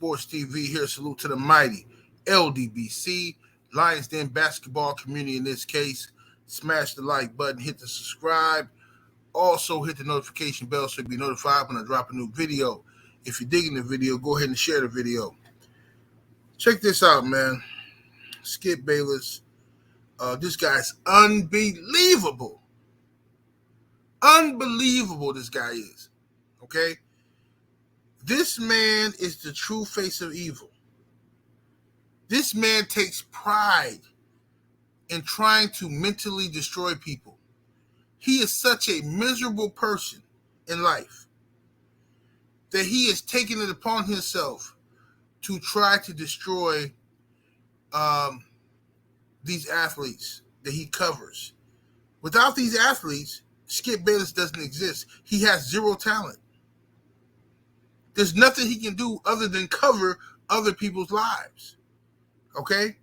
Sports TV here. Salute to the mighty ldbc, Lions Den basketball community in this case. Smash the like button, hit the subscribe. Also hit the notification bell so you'll be notified when I drop a new video. If you're digging the video, go ahead and share the video. Check this out, man. Skip Bayless. This guy's unbelievable. Unbelievable this guy is. Okay? This man is the true face of evil. This man takes pride in trying to mentally destroy people. He is such a miserable person in life that he has taken it upon himself to try to destroy these athletes that he covers. Without these athletes, Skip Bayless doesn't exist. He has zero talent. There's nothing he can do other than cover other people's lives. Okay?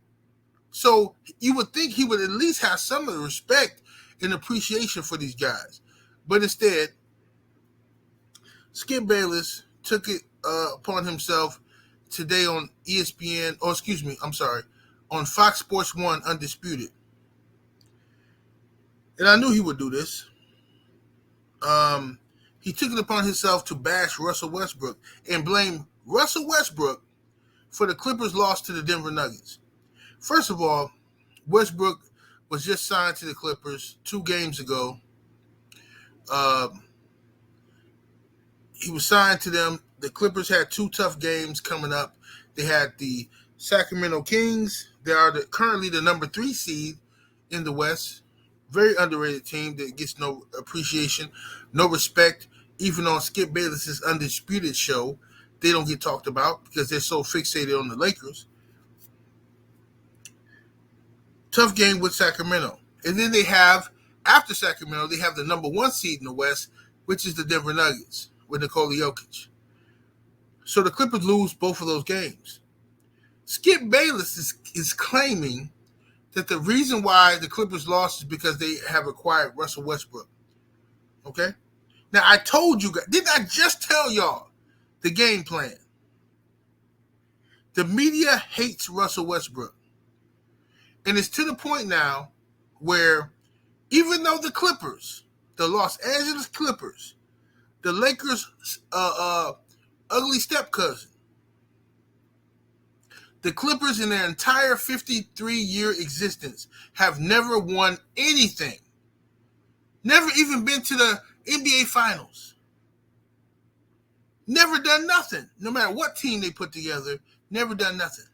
So you would think he would at least have some of the respect and appreciation for these guys. But instead, Skip Bayless took it upon himself today on ESPN, on Fox Sports 1 Undisputed. And I knew he would do this. He took it upon himself to bash Russell Westbrook and blame Russell Westbrook for the Clippers' loss to the Denver Nuggets. First of all, Westbrook was just signed to the Clippers 2 games ago. He was signed to them. The Clippers had 2 tough games coming up. They had the Sacramento Kings. They are currently the number 3 seed in the West. Very underrated team that gets no appreciation, no respect. Even on Skip Bayless's Undisputed show, they don't get talked about because they're so fixated on the Lakers. Tough game with Sacramento. And then they have, after Sacramento, they have the number 1 seed in the West, which is the Denver Nuggets with Nikola Jokic. So the Clippers lose both of those games. Skip Bayless is claiming that the reason why the Clippers lost is because they have acquired Russell Westbrook. Okay? Now, I told you guys, didn't I just tell y'all the game plan? The media hates Russell Westbrook. And it's to the point now where even though the Clippers, the Los Angeles Clippers, the Lakers' ugly step-cousin, the Clippers in their entire 53-year existence have never won anything. Never even been to the NBA Finals. Never done nothing. No matter what team they put together, never done nothing.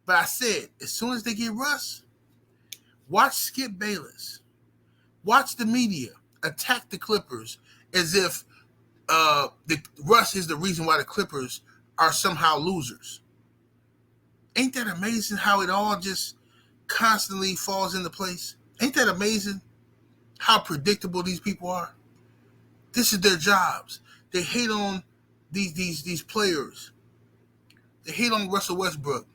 But I said, as soon as they get Russ, watch Skip Bayless. Watch the media attack the Clippers as if Russ is the reason why the Clippers are somehow losers. Ain't that amazing how it all just constantly falls into place? Ain't that amazing how predictable these people are? This is their jobs. They hate on these players. They hate on Russell Westbrook.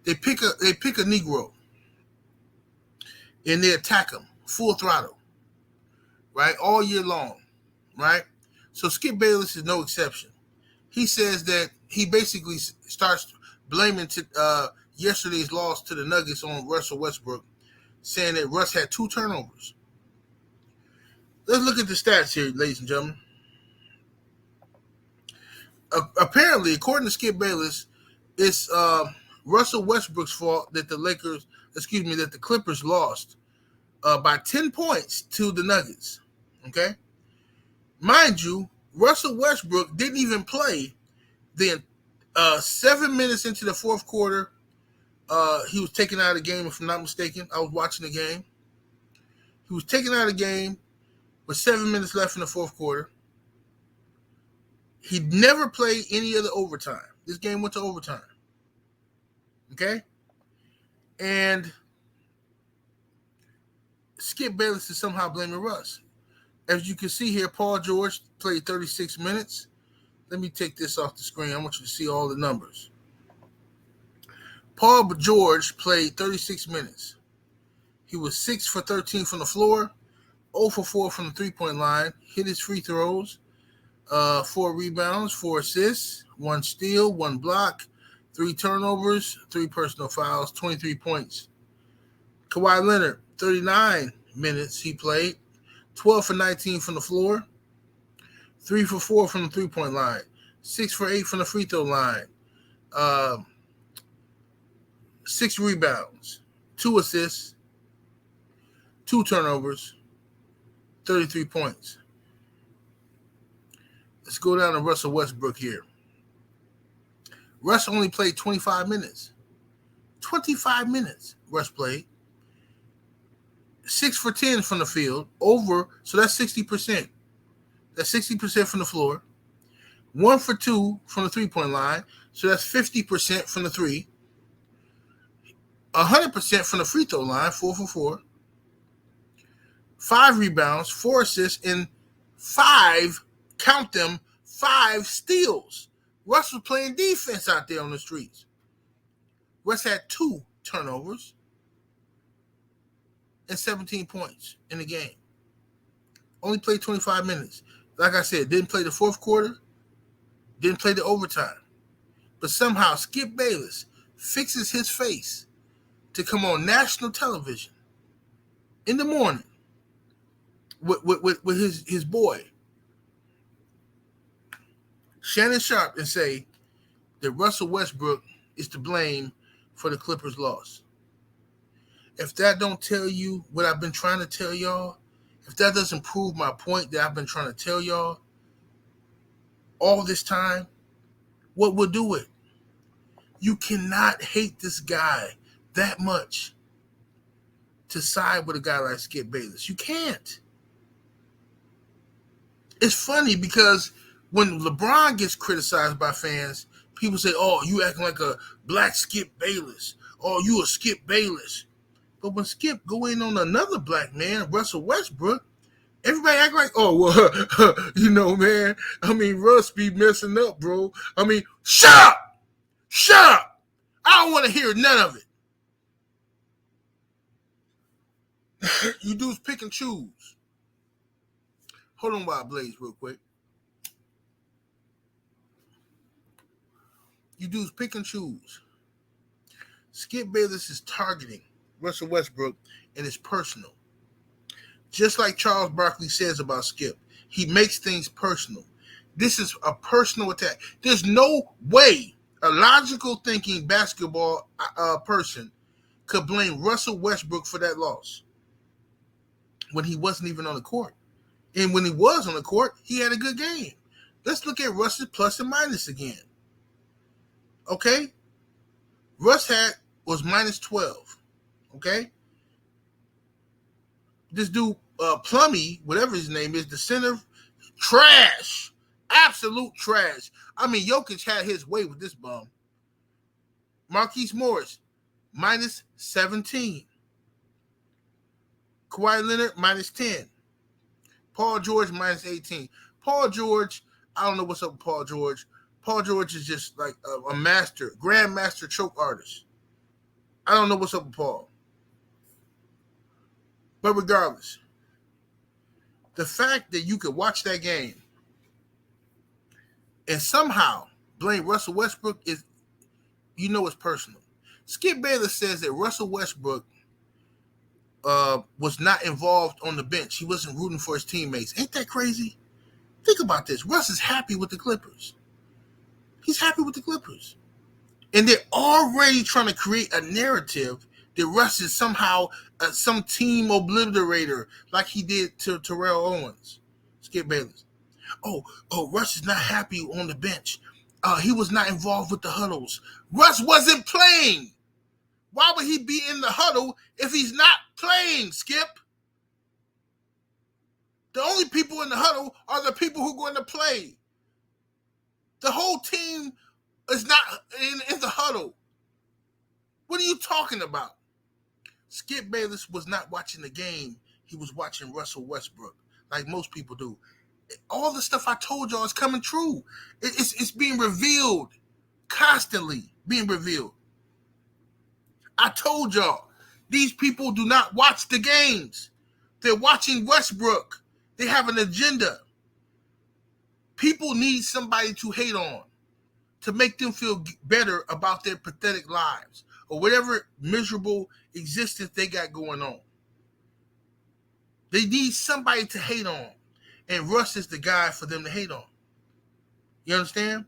They pick a Negro and they attack him full throttle, right? All year long, right? So Skip Bayless is no exception. He says that he basically starts blaming yesterday's loss to the Nuggets on Russell Westbrook, saying that Russ had 2 turnovers. Let's look at the stats here, ladies and gentlemen. Apparently, according to Skip Bayless, it's Russell Westbrook's fault that the Clippers lost by 10 points to the Nuggets. Okay? Mind you, Russell Westbrook didn't even play the 7 minutes into the fourth quarter. He was taken out of the game, if I'm not mistaken. I was watching the game. He was taken out of the game with 7 minutes left in the fourth quarter. He never played any other overtime. This game went to overtime. Okay? And Skip Bayless is somehow blaming Russ. As you can see here, Paul George played 36 minutes. Let me take this off the screen. I want you to see all the numbers. Paul George played 36 minutes. He was 6 for 13 from the floor, 0 for 4 from the three-point line, hit his free throws, 4 rebounds, 4 assists, 1 steal, 1 block, 3 turnovers, 3 personal fouls, 23 points. Kawhi Leonard, 39 minutes he played, 12 for 19 from the floor, 3 for 4 from the three-point line, 6 for 8 from the free throw line, 6 rebounds, 2 assists, 2 turnovers, 33 points. Let's go down to Russell Westbrook here. Russ only played 25 minutes. 25 minutes Russ played. 6 for 10 from the field, so that's 60%. That's 60% from the floor. 1 for 2 from the three-point line, so that's 50% from the three. 100% from the free throw line, 4 for 4. 5 rebounds, 4 assists, and 5, count them, 5 steals. Russ was playing defense out there on the streets. Russ had 2 turnovers and 17 points in the game. Only played 25 minutes. Like I said, didn't play the fourth quarter, didn't play the overtime. But somehow Skip Bayless fixes his face to come on national television in the morning with his boy, Shannon Sharpe, and say that Russell Westbrook is to blame for the Clippers' loss. If that don't tell you what I've been trying to tell y'all, if that doesn't prove my point that I've been trying to tell y'all all this time, what will do it? You cannot hate this guy that much to side with a guy like Skip Bayless. You can't. It's funny because when LeBron gets criticized by fans, people say, oh, you acting like a black Skip Bayless. Oh, you a Skip Bayless. But when Skip go in on another black man, Russell Westbrook, everybody act like, oh, well, man, I mean, Russ be messing up, bro. I mean, shut up! Shut up! I don't want to hear none of it. You dudes pick and choose. Hold on while I blaze real quick. You dudes pick and choose. Skip Bayless is targeting Russell Westbrook, and it's personal. Just like Charles Barkley says about Skip, he makes things personal. This is a personal attack. There's no way a logical thinking basketball person could blame Russell Westbrook for that loss when he wasn't even on the court. And when he was on the court, he had a good game. Let's look at Russ's plus and minus again. Okay? Russ was minus 12. Okay? This dude, Plummy, whatever his name is, the center, trash. Absolute trash. I mean, Jokic had his way with this bum. Marquise Morris, minus 17. Kawhi Leonard, minus 10. Paul George, minus 18. Paul George, I don't know what's up with Paul George. Paul George is just like a master, grandmaster choke artist. I don't know what's up with Paul. But regardless, the fact that you could watch that game and somehow blame Russell Westbrook is, it's personal. Skip Bayless says that Russell Westbrook was not involved on the bench. He wasn't rooting for his teammates. Ain't that crazy? Think about this. Russ is happy with the Clippers. He's happy with the Clippers. And they're already trying to create a narrative that Russ is somehow some team obliterator like he did to Terrell Owens, Skip Bayless. Oh, Russ is not happy on the bench. He was not involved with the huddles. Russ wasn't playing. Why would he be in the huddle if he's not playing, Skip? The only people in the huddle are the people who are going to play. The whole team is not in the huddle. What are you talking about? Skip Bayless was not watching the game. He was watching Russell Westbrook, like most people do. All the stuff I told y'all is coming true. It's being revealed, constantly being revealed. I told y'all, these people do not watch the games. They're watching Westbrook. They have an agenda. People need somebody to hate on. to make them feel better about their pathetic lives or whatever miserable existence they got going on. They need somebody to hate on, and Russ is the guy for them to hate on. You understand?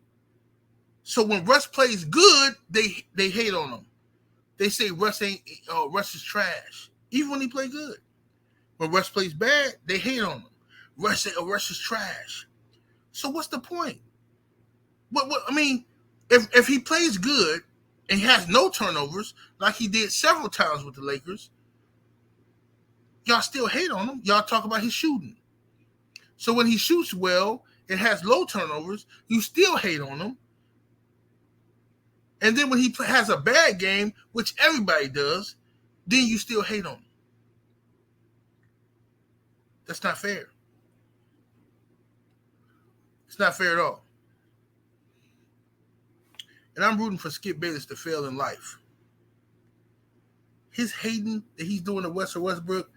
So when Russ plays good, they hate on him. They say Russ is trash, even when he plays good. When Russ plays bad, they hate on him. Russ is trash. So what's the point? What I mean, if he plays good and he has no turnovers, like he did several times with the Lakers, y'all still hate on him. Y'all talk about his shooting. So when he shoots well and has low turnovers, you still hate on him. And then when he has a bad game, which everybody does, then you still hate on him. That's not fair. It's not fair at all. And I'm rooting for Skip Bayless to fail in life. His hating that he's doing to Westbrook,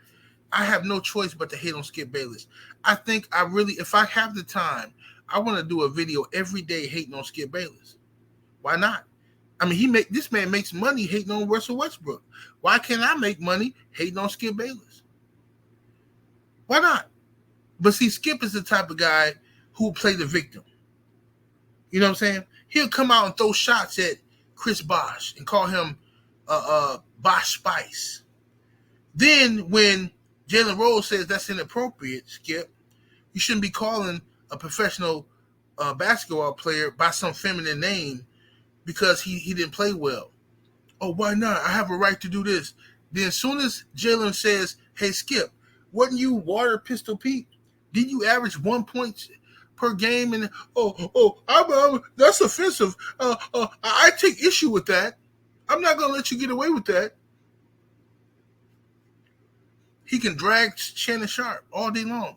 I have no choice but to hate on Skip Bayless. I think if I have the time, I want to do a video every day hating on Skip Bayless. Why not? I mean, this man makes money hating on Russell Westbrook. Why can't I make money hating on Skip Bayless? Why not? But see, Skip is the type of guy who will play the victim. You know what I'm saying? He'll come out and throw shots at Chris Bosh and call him Bosh Spice. Then when Jalen Rose says that's inappropriate, Skip, you shouldn't be calling a professional basketball player by some feminine name because he didn't play well. Oh, why not? I have a right to do this. Then as soon as Jalen says, hey, Skip, wasn't you Water Pistol Pete? Did you average 1 point per game? And that's offensive. I take issue with that. I'm not going to let you get away with that. He can drag Shannon Sharp all day long,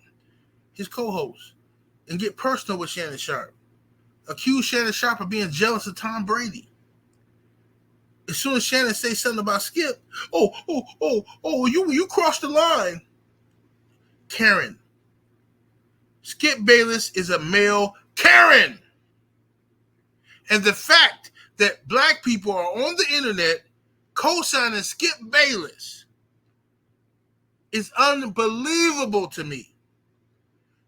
his co-host, and get personal with Shannon Sharp. Accuse Shannon Sharp of being jealous of Tom Brady. As soon as Shannon says something about Skip, you crossed the line. Karen. Skip Bayless is a male Karen. And the fact that black people are on the internet co-signing Skip Bayless is unbelievable to me.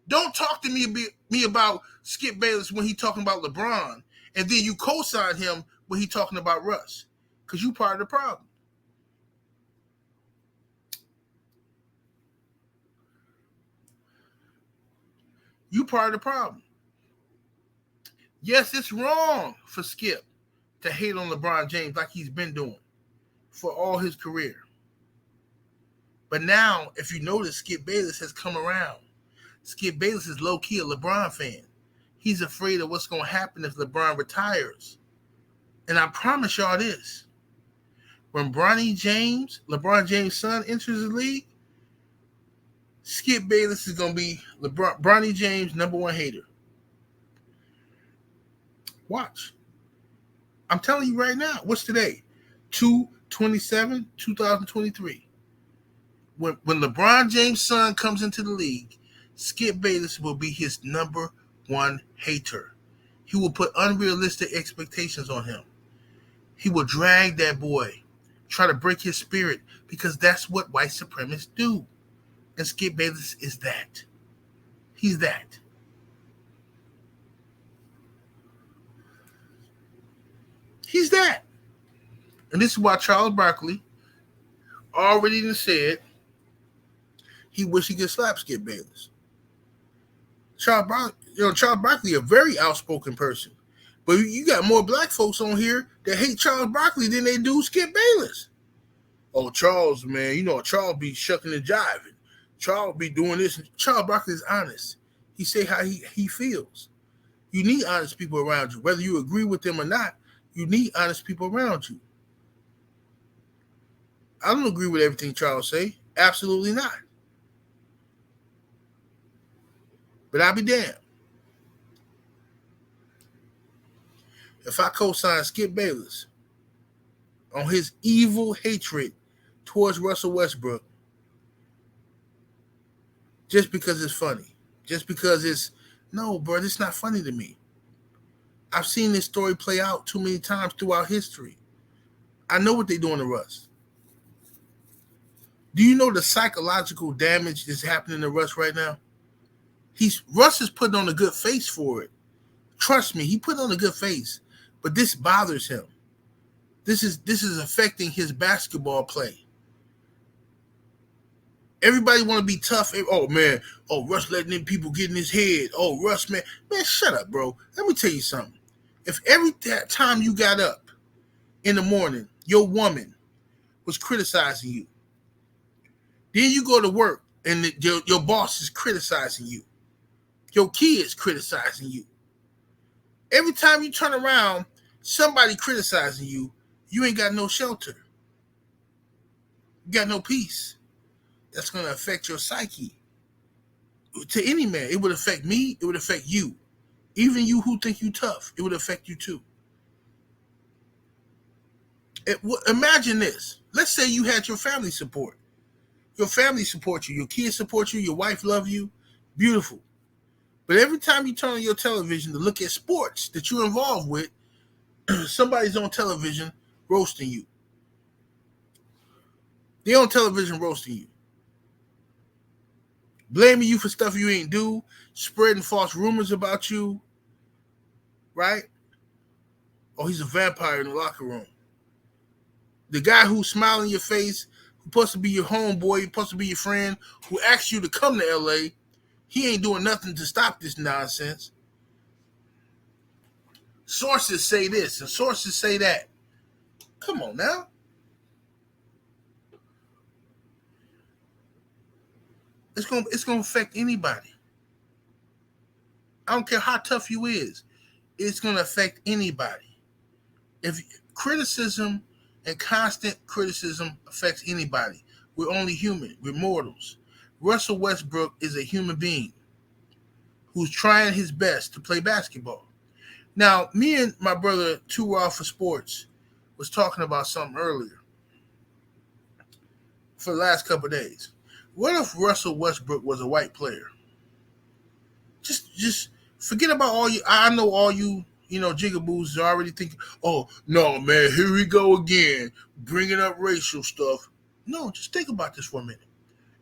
Don't talk to me about Skip Bayless when he's talking about LeBron, and then you co-sign him when he's talking about Russ, because you part of the problem. You part of the problem. Yes, it's wrong for Skip to hate on LeBron James like he's been doing for all his career. But now, if you notice, Skip Bayless has come around. Skip Bayless is low-key a LeBron fan. He's afraid of what's going to happen if LeBron retires. And I promise y'all this. When LeBron James' son, enters the league, Skip Bayless is going to be Bronny James' #1 hater. Watch. I'm telling you right now. What's today? 2/27/2023. When LeBron James' son comes into the league, Skip Bayless will be his #1 hater. He will put unrealistic expectations on him. He will drag that boy, try to break his spirit, because that's what white supremacists do. And Skip Bayless is that. He's that. He's that. And this is why Charles Barkley already said he wished he could slap Skip Bayless. Charles Barkley, a very outspoken person. But you got more black folks on here that hate Charles Barkley than they do Skip Bayless. Oh, Charles, man, Charles be shucking and jiving. Charles be doing this. Charles Barkley is honest. He say how he feels. You need honest people around you. Whether you agree with them or not, you need honest people around you. I don't agree with everything Charles say. Absolutely not. But I'll be damned if I co-sign Skip Bayless on his evil hatred towards Russell Westbrook just because it's funny. Just because no, bro, it's not funny to me. I've seen this story play out too many times throughout history. I know what they're doing to Russ. Do you know the psychological damage that's happening to Russ right now? Russ is putting on a good face for it. Trust me, he put on a good face, but this bothers him. This is affecting his basketball play. Everybody want to be tough. Oh man, oh Russ letting them people get in his head. Oh Russ, man, shut up, bro. Let me tell you something. If every time you got up in the morning, your woman was criticizing you, then you go to work and your boss is criticizing you, your kids criticizing you. Every time you turn around, somebody criticizing you, you ain't got no shelter. You got no peace. That's going to affect your psyche. To any man, it would affect me. It would affect you. Even you who think you tough, it would affect you too. Imagine this. Let's say you had your family support. Your family supports you. Your kids support you. Your wife loves you. Beautiful. But every time you turn on your television to look at sports that you're involved with, somebody's on television roasting you. They're on television roasting you. Blaming you for stuff you ain't do, spreading false rumors about you, right? Oh, he's a vampire in the locker room. The guy who's smiling in your face, who's supposed to be your homeboy, supposed to be your friend, who asked you to come to LA, he ain't doing nothing to stop this nonsense. Sources say this and sources say that. Come on now. It's gonna affect anybody. I don't care how tough you is. It's gonna affect anybody. If criticism and constant criticism affects anybody, we're only human. We're mortals. Russell Westbrook is a human being who's trying his best to play basketball. Now, me and my brother, Too Raw for Sports, was talking about something earlier for the last couple of days. What if Russell Westbrook was a white player? Just forget about all you. I know all you, jigaboos are already thinking, oh, no, man, here we go again, bringing up racial stuff. No, just think about this for a minute.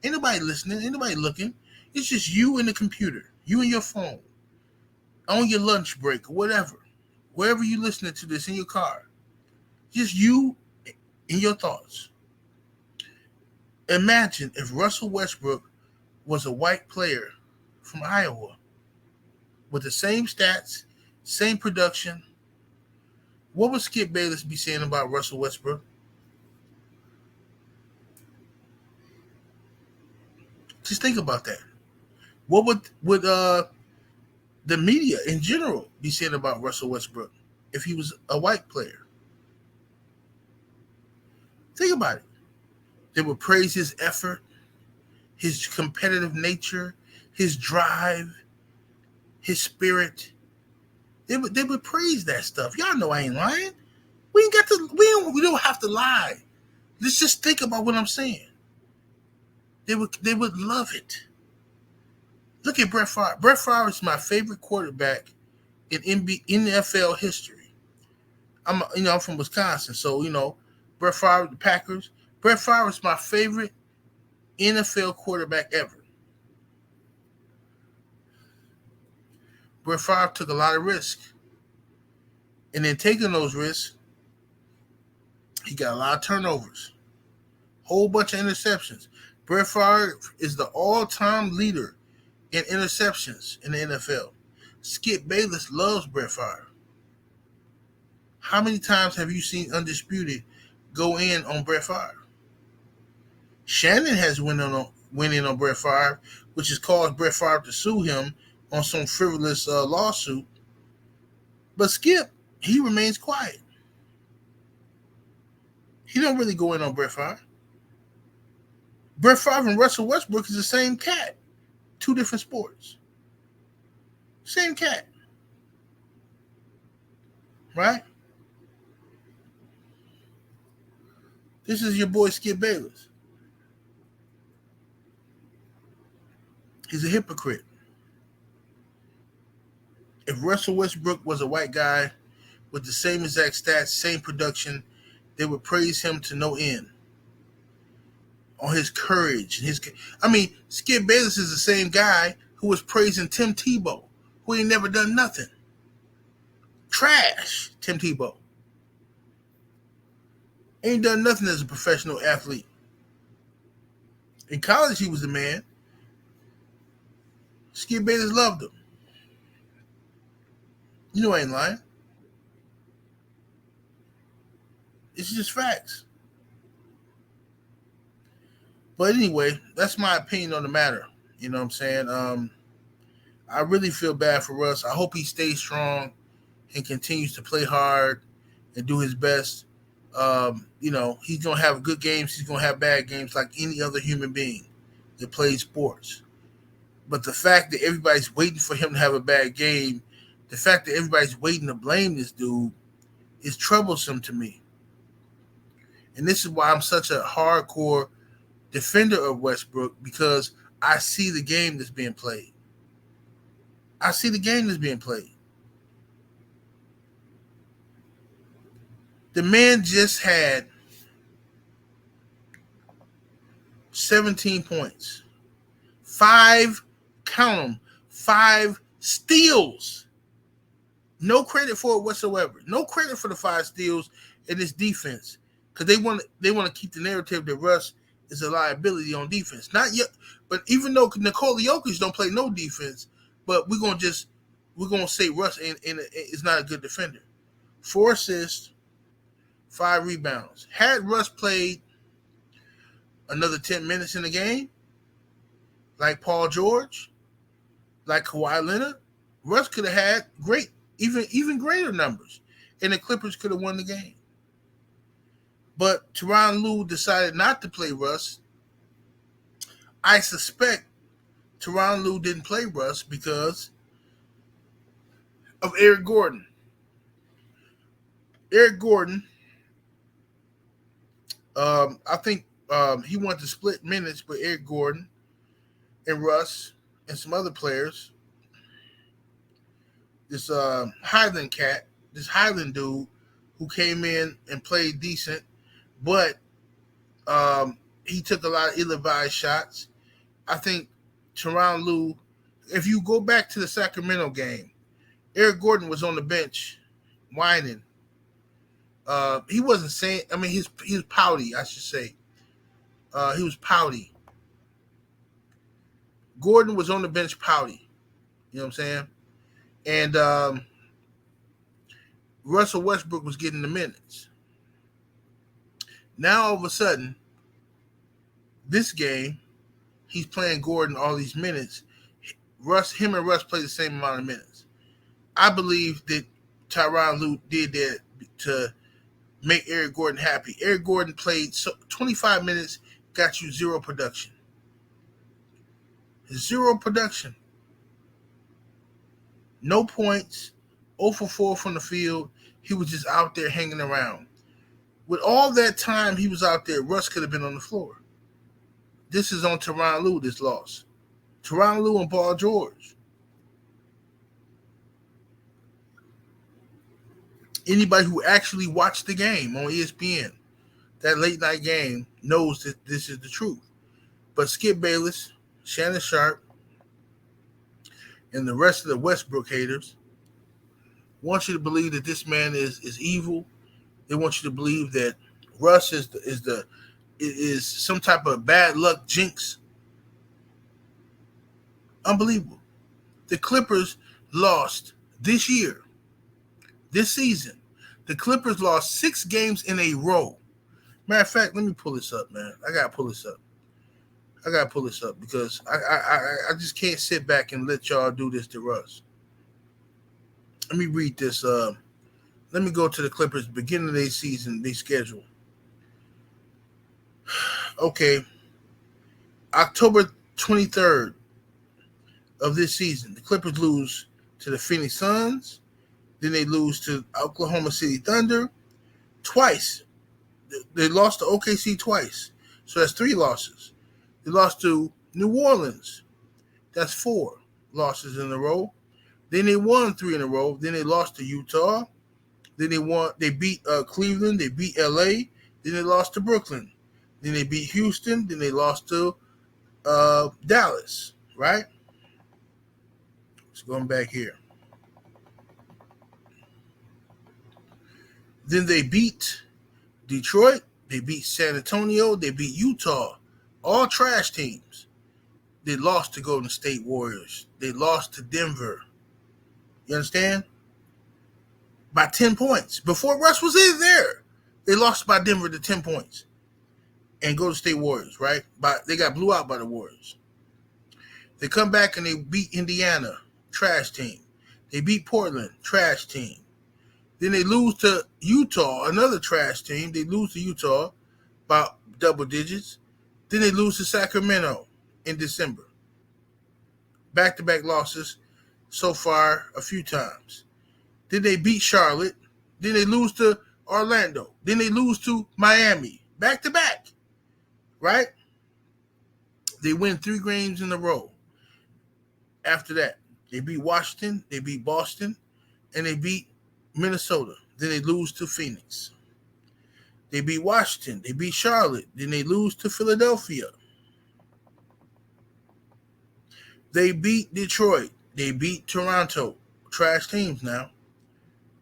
Ain't nobody listening, ain't nobody looking. It's just you and the computer, you and your phone, on your lunch break or whatever, wherever you listening to this in your car. Just you and your thoughts. Imagine if Russell Westbrook was a white player from Iowa with the same stats, same production. What would Skip Bayless be saying about Russell Westbrook? Just think about that. What would the media in general be saying about Russell Westbrook if he was a white player? Think about it. They would praise his effort, his competitive nature, his drive, his spirit. They would praise that stuff. Y'all know I ain't lying. We don't have to lie. Let's just think about what I'm saying. They would love it. Look at Brett Favre. Brett Favre is my favorite quarterback in NFL history. I'm from Wisconsin, so Brett Favre, the Packers. Brett Favre is my favorite NFL quarterback ever. Brett Favre took a lot of risks. And then taking those risks, he got a lot of turnovers. Whole bunch of interceptions. Brett Favre is the all-time leader in interceptions in the NFL. Skip Bayless loves Brett Favre. How many times have you seen Undisputed go in on Brett Favre? Shannon has went in on Brett Favre, which has caused Brett Favre to sue him on some frivolous lawsuit. But Skip, he remains quiet. He don't really go in on Brett Favre. Brett Favre and Russell Westbrook is the same cat. Two different sports. Same cat. Right? This is your boy Skip Bayless. He's a hypocrite. If Russell Westbrook was a white guy with the same exact stats, same production, they would praise him to no end on his courage. Skip Bayless is the same guy who was praising Tim Tebow, who ain't never done nothing. Trash, Tim Tebow. Ain't done nothing as a professional athlete. In college, he was the man. Skip Bayless loved him. You know I ain't lying. It's just facts. But anyway, that's my opinion on the matter. You know what I'm saying? I really feel bad for Russ. I hope he stays strong and continues to play hard and do his best. He's going to have good games. He's going to have bad games like any other human being that plays sports. But the fact that everybody's waiting for him to have a bad game, the fact that everybody's waiting to blame this dude is troublesome to me. And this is why I'm such a hardcore defender of Westbrook, because I see the game that's being played. The man just had 17 points. 5 steals. No credit for it whatsoever. No credit for the 5 steals in this defense, because they want to keep the narrative that Russ is a liability on defense. Not yet, but even though Nikola Jokic don't play no defense, but we're gonna say Russ is not a good defender. 4 assists, 5 rebounds. Had Russ played another 10 minutes in the game, like Paul George, like Kawhi Leonard, Russ could have had even greater numbers, and the Clippers could have won the game. But Tyronn Lue decided not to play Russ. I suspect Tyronn Lue didn't play Russ because of Eric Gordon. Eric Gordon, I think he wanted to split minutes with Eric Gordon and Russ and some other players. This Highland dude who came in and played decent, but he took a lot of ill-advised shots. I think Tyronn Lue, if you go back to the Sacramento game, Eric Gordon was on the bench whining. He wasn't saying, he was pouty, I should say. He was pouty. Gordon was on the bench pouty. You know what I'm saying? And Russell Westbrook was getting the minutes. Now, all of a sudden, this game, he's playing Gordon all these minutes. Him and Russ play the same amount of minutes. I believe that Tyronn Lue did that to make Eric Gordon happy. Eric Gordon played 25 minutes, got you 0 production. 0 production. No points, 0 for 4 from the field. He was just out there hanging around. With all that time he was out there, Russ could have been on the floor. This is on Tyronn Lue, this loss. Tyronn Lue and Paul George. Anybody who actually watched the game on ESPN, that late night game, knows that this is the truth. But Skip Bayless, Shannon Sharp, and the rest of the Westbrook haters want you to believe that this man is evil. They want you to believe that Russ is some type of bad luck jinx. Unbelievable. The Clippers lost this season. The Clippers lost 6 games in a row. Matter of fact, let me pull this up, man. I gotta pull this up because I just can't sit back and let y'all do this to Russ. Let me read this. Let me go to the Clippers beginning of their season, their schedule. Okay. October 23rd of this season, the Clippers lose to the Phoenix Suns. Then they lose to Oklahoma City Thunder twice. They lost to OKC twice. So that's 3 losses. They lost to New Orleans. That's 4 losses in a row. Then they won 3 in a row. Then they lost to Utah. Then they won. They beat Cleveland. They beat LA. Then they lost to Brooklyn. Then they beat Houston. Then they lost to Dallas. Right? It's going back here. Then they beat Detroit. They beat San Antonio. They beat Utah. All trash teams. They lost to Golden State Warriors. They lost to Denver. You understand? By 10 points. Before Russ was in there, they lost by Denver to 10 points. And Golden State Warriors, right? They got blew out by the Warriors. They come back and they beat Indiana, trash team. They beat Portland, trash team. Then they lose to Utah, another trash team. They lose to Utah by double digits. Then they lose to Sacramento in December. Back-to-back losses so far a few times. Then they beat Charlotte. Then they lose to Orlando. Then they lose to Miami. Back-to-back. Right? They win 3 games in a row. After that, they beat Washington, they beat Boston, and they beat Minnesota. Then they lose to Phoenix. They beat Washington, they beat Charlotte, then they lose to Philadelphia. They beat Detroit, they beat Toronto. Trash teams now.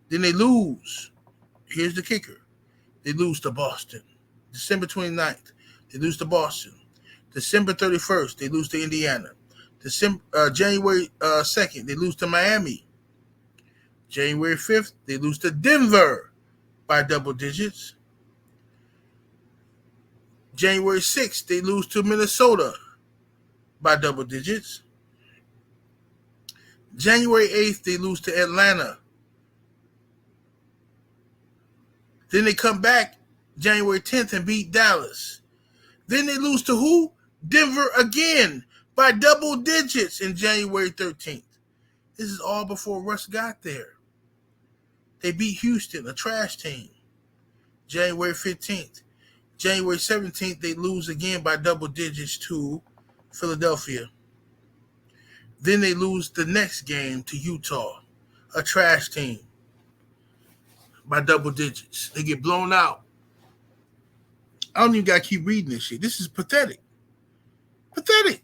Then they lose. Here's the kicker. They lose to Boston. December 29th, they lose to Boston. December 31st, they lose to Indiana. January 2nd, they lose to Miami. January 5th, they lose to Denver by double digits. January 6th, they lose to Minnesota by double digits. January 8th, they lose to Atlanta. Then they come back January 10th and beat Dallas. Then they lose to who? Denver again by double digits in January 13th. This is all before Russ got there. They beat Houston, a trash team, January 15th. January 17th, they lose again by double digits to Philadelphia. Then they lose the next game to Utah, a trash team, by double digits. They get blown out. I don't even got to keep reading this shit. This is pathetic. Pathetic.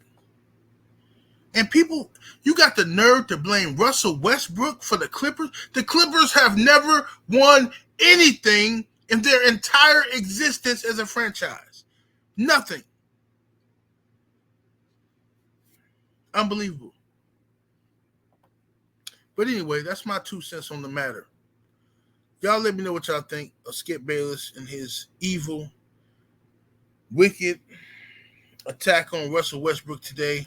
And people, you got the nerve to blame Russell Westbrook for the Clippers? The Clippers have never won anything in their entire existence as a franchise. Nothing. Unbelievable. But anyway, that's my 2 cents on the matter. Y'all let me know what y'all think of Skip Bayless and his evil, wicked attack on Russell Westbrook today.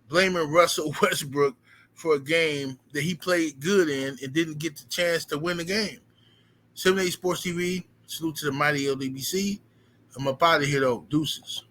Blaming Russell Westbrook for a game that he played good in and didn't get the chance to win the game. 78 Sports TV, salute to the mighty LDBC. I'm up out of here, though. Deuces.